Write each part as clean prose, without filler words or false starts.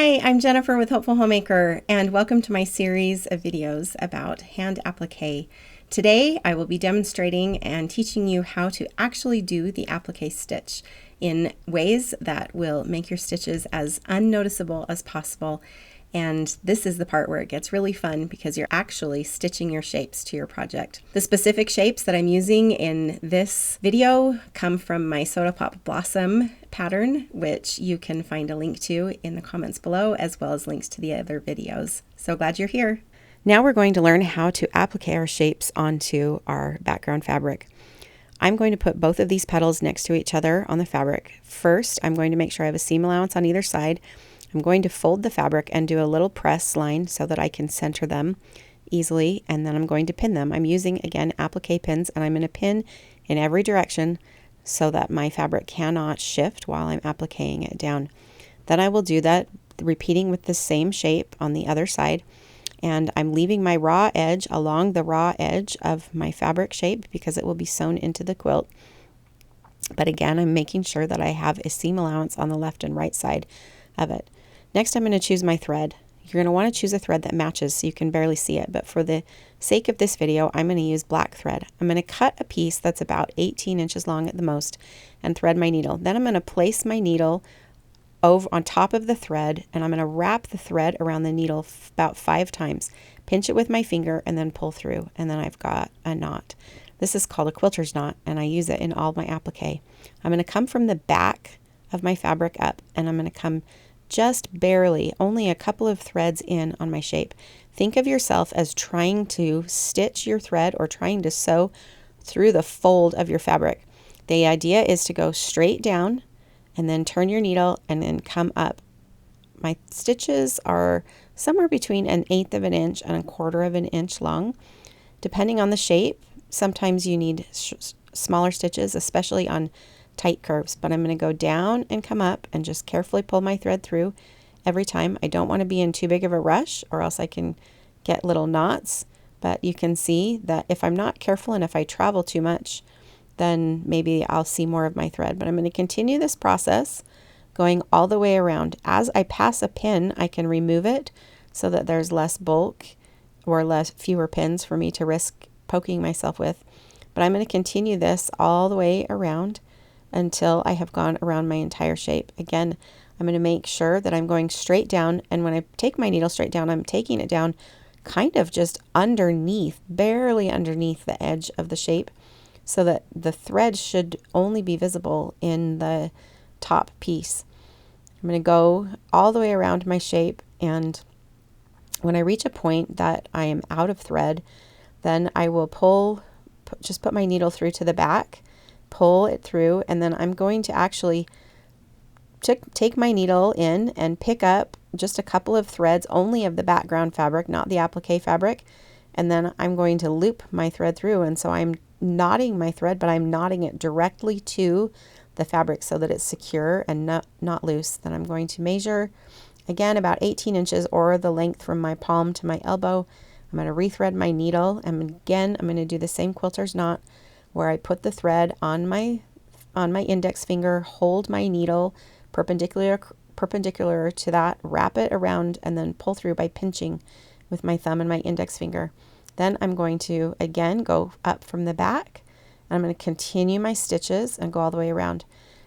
Hi, I'm Jennifer with Hopeful Homemaker, and welcome to my series of videos about hand applique. Today I will be demonstrating and teaching you how to actually do the applique stitch in ways that will make your stitches as unnoticeable as possible. And this is the part where it gets really fun because you're actually stitching your shapes to your project. The specific shapes that I'm using in this video come from my Soda Pop Blossom pattern, which you can find a link to in the comments below, as well as links to the other videos. So glad you're here. Now we're going to learn how to applique our shapes onto our background fabric. I'm going to put both of these petals next to each other on the fabric. First, I'm going to make sure I have a seam allowance on either side. I'm going to fold the fabric and do a little press line so that I can center them easily, and then I'm going to pin them. I'm using, again, applique pins, and I'm going to pin in every direction so that my fabric cannot shift while I'm appliquing it down. Then I will do that, repeating with the same shape on the other side, and I'm leaving my raw edge along the raw edge of my fabric shape because it will be sewn into the quilt. But again, I'm making sure that I have a seam allowance on the left and right side of it. Next, I'm going to choose my thread. You're going to want to choose a thread that matches so you can barely see it, but for the sake of this video, I'm going to use black thread. I'm going to cut a piece that's about 18 inches long at the most and thread my needle. Then I'm going to place my needle over on top of the thread, and I'm going to wrap the thread around the needle about 5 times. Pinch it with my finger and then pull through, and then I've got a knot. This is called a quilter's knot, and I use it in all my applique. I'm going to come from the back of my fabric up, and I'm going to come just barely, only a couple of threads in on my shape. Think of yourself as trying to stitch your thread or trying to sew through the fold of your fabric. The idea is to go straight down and then turn your needle and then come up. My stitches are somewhere between 1/8 of an inch and 1/4 of an inch long, depending on the shape. Sometimes you need smaller stitches, especially on tight curves, but I'm going to go down and come up and just carefully pull my thread through every time. I don't want to be in too big of a rush or else I can get little knots, but you can see that if I'm not careful and if I travel too much, then maybe I'll see more of my thread. But I'm going to continue this process going all the way around. As I pass a pin, I can remove it so that there's less bulk or fewer pins for me to risk poking myself with. But I'm going to continue this all the way around until I have gone around my entire shape. Again, I'm going to make sure that I'm going straight down, and when I take my needle straight down, I'm taking it down kind of just underneath, barely underneath the edge of the shape, so that the thread should only be visible in the top piece. I'm going to go all the way around my shape, and when I reach a point that I am out of thread, then I will just put my needle through to the back, pull it through, and then I'm going to actually take my needle in and pick up just a couple of threads only of the background fabric, not the applique fabric, and then I'm going to loop my thread through. And so I'm knotting my thread, but I'm knotting it directly to the fabric so that it's secure and not loose. Then I'm going to measure again about 18 inches or the length from my palm to my elbow. I'm going to rethread my needle, and again I'm going to do the same quilter's knot where I put the thread on my index finger, hold my needle perpendicular to that, wrap it around, and then pull through by pinching with my thumb and my index finger. Then I'm going to again go up from the back, and I'm going to continue my stitches and go all the way around.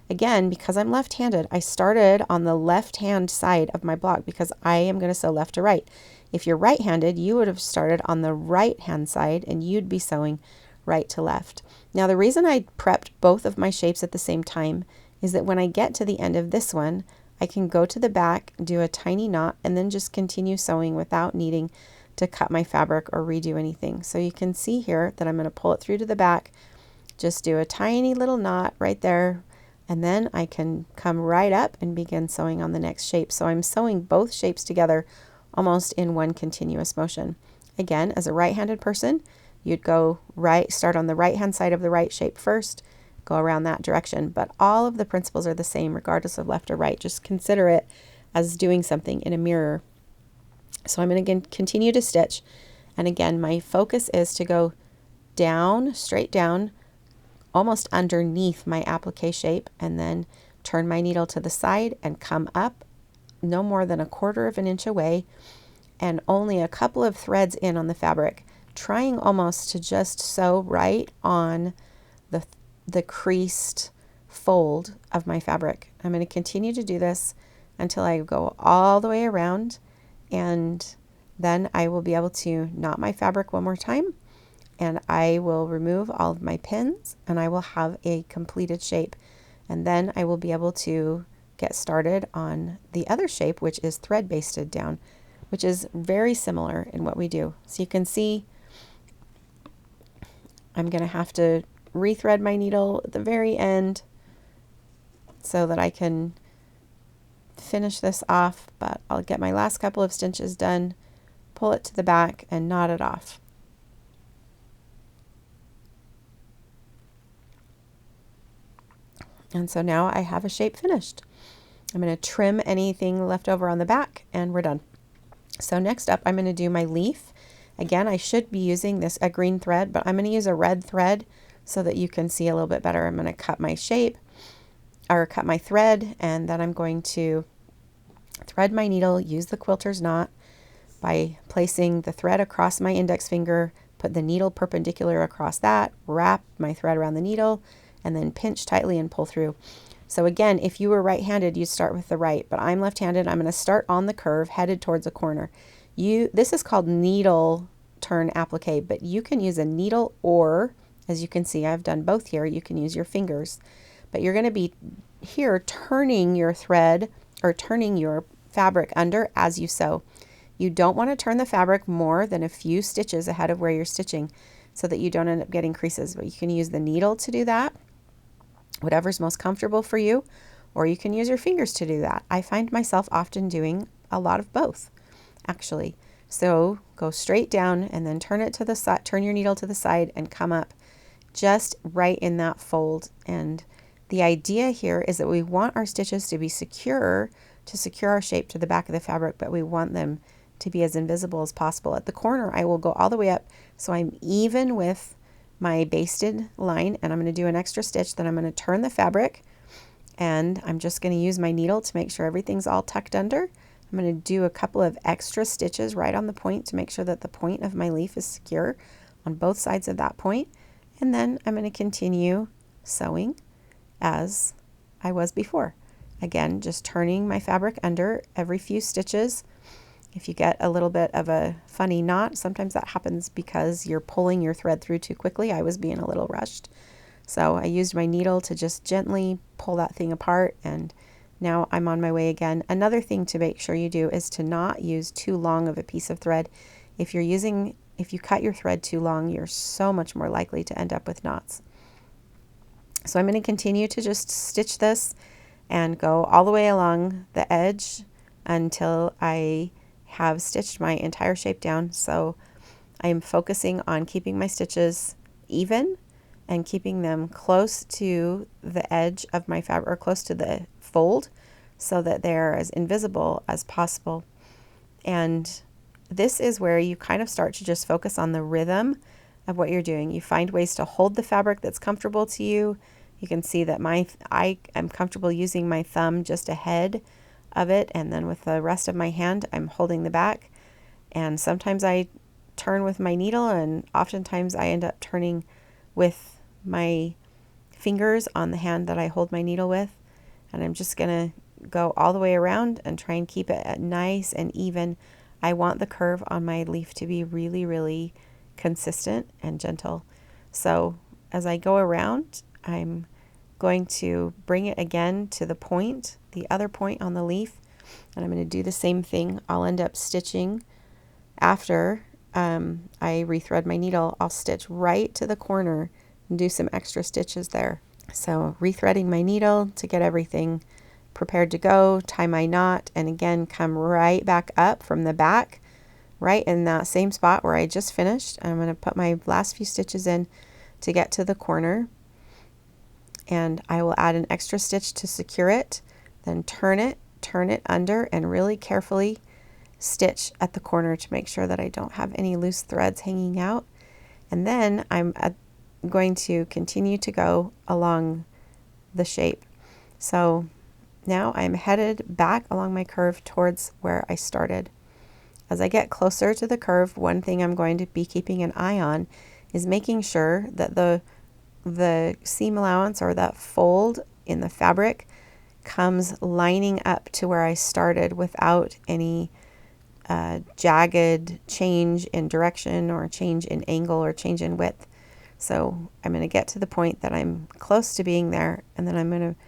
Again, because I'm left-handed, I started on the left-hand side of my block because I am going to sew left to right. If you're right-handed, you would have started on the right-hand side and you'd be sewing right to left. Now, the reason I prepped both of my shapes at the same time is that when I get to the end of this one, I can go to the back, do a tiny knot, and then just continue sewing without needing to cut my fabric or redo anything. So you can see here that I'm going to pull it through to the back, just do a tiny little knot right there, and then I can come right up and begin sewing on the next shape. So I'm sewing both shapes together almost in one continuous motion. Again, as a right-handed person, you'd go start on the right-hand side of the right shape first, go around that direction. But all of the principles are the same regardless of left or right. Just consider it as doing something in a mirror. So I'm going to continue to stitch. And again, my focus is to go down, straight down, almost underneath my applique shape, and then turn my needle to the side and come up no more than 1/4 of an inch away and only a couple of threads in on the fabric, trying almost to just sew right on the creased fold of my fabric. I'm going to continue to do this until I go all the way around, and then I will be able to knot my fabric one more time, and I will remove all of my pins, and I will have a completed shape. And then I will be able to get started on the other shape, which is thread basted down, which is very similar in what we do. So you can see I'm going to have to rethread my needle at the very end so that I can finish this off, but I'll get my last couple of stitches done, pull it to the back, and knot it off. And so now I have a shape finished. I'm going to trim anything left over on the back, and we're done. So next up, I'm going to do my leaf. Again, I should be using a green thread, but I'm going to use a red thread so that you can see a little bit better. I'm going to cut my shape, or cut my thread, and then I'm going to thread my needle, use the quilter's knot by placing the thread across my index finger, put the needle perpendicular across that, wrap my thread around the needle, and then pinch tightly and pull through. So again, if you were right-handed, you'd start with the right, but I'm left-handed. I'm going to start on the curve, headed towards a corner. This is called needle turn applique, but you can use a needle, or, as you can see, I've done both here, you can use your fingers. But you're going to be here turning your thread, or turning your fabric under as you sew. You don't want to turn the fabric more than a few stitches ahead of where you're stitching so that you don't end up getting creases. But you can use the needle to do that, whatever's most comfortable for you, or you can use your fingers to do that. I find myself often doing a lot of both, actually. So go straight down and then turn it to the side, turn your needle to the side and come up just right in that fold. And the idea here is that we want our stitches to be secure, to secure our shape to the back of the fabric, but we want them to be as invisible as possible. At the corner, I will go all the way up so I'm even with my basted line, and I'm going to do an extra stitch. Then I'm going to turn the fabric, and I'm just going to use my needle to make sure everything's all tucked under. I'm going to do a couple of extra stitches right on the point to make sure that the point of my leaf is secure on both sides of that point. And then I'm going to continue sewing as I was before. Again, just turning my fabric under every few stitches. If you get a little bit of a funny knot, sometimes that happens because you're pulling your thread through too quickly. I was being a little rushed. So I used my needle to just gently pull that thing apart, and now I'm on my way again. Another thing to make sure you do is to not use too long of a piece of thread. If you cut your thread too long, you're so much more likely to end up with knots. So I'm going to continue to just stitch this and go all the way along the edge until I have stitched my entire shape down. So I'm focusing on keeping my stitches even and keeping them close to the edge of my fabric, or close to the fold, so that they're as invisible as possible. And this is where you kind of start to just focus on the rhythm of what you're doing. You find ways to hold the fabric that's comfortable to you. You can see that I am comfortable using my thumb just ahead of it, and then with the rest of my hand I'm holding the back. And sometimes I turn with my needle, and oftentimes I end up turning with my fingers on the hand that I hold my needle with. And I'm just going to go all the way around and try and keep it nice and even. I want the curve on my leaf to be really, really consistent and gentle. So as I go around, I'm going to bring it again to the point, the other point on the leaf, and I'm going to do the same thing. I'll end up stitching after I rethread my needle. I'll stitch right to the corner and do some extra stitches there. So rethreading my needle to get everything prepared to go, tie my knot, and again come right back up from the back, right in that same spot where I just finished. I'm going to put my last few stitches in to get to the corner, and I will add an extra stitch to secure it, then turn it under, and really carefully stitch at the corner to make sure that I don't have any loose threads hanging out. And then I'm going to continue to go along the shape. So now I'm headed back along my curve towards where I started. As I get closer to the curve, one thing I'm going to be keeping an eye on is making sure that the seam allowance, or that fold in the fabric, comes lining up to where I started without any jagged change in direction or change in angle or change in width. So I'm going to get to the point that I'm close to being there, and then I'm going to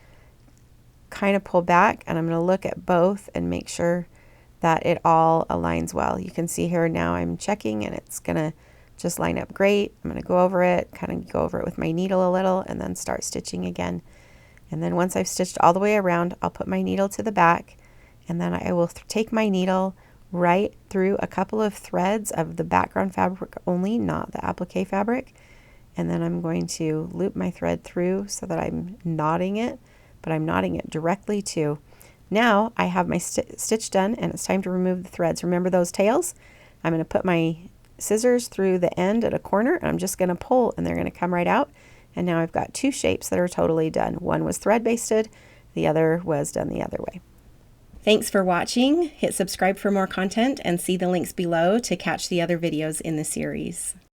kind of pull back, and I'm going to look at both and make sure that it all aligns well. You can see here now I'm checking, and it's going to just line up great. I'm going to go over it, kind of go over it with my needle a little, and then start stitching again. And then once I've stitched all the way around, I'll put my needle to the back, and then I will take my needle right through a couple of threads of the background fabric only, not the applique fabric. And then I'm going to loop my thread through so that I'm knotting it, but I'm knotting it directly to. Now I have my stitch done, and it's time to remove the threads. Remember those tails? I'm going to put my scissors through the end at a corner, and I'm just going to pull, and they're going to come right out. And now I've got two shapes that are totally done. One was thread basted, the other was done the other way. Thanks for watching. Hit subscribe for more content and see the links below to catch the other videos in the series.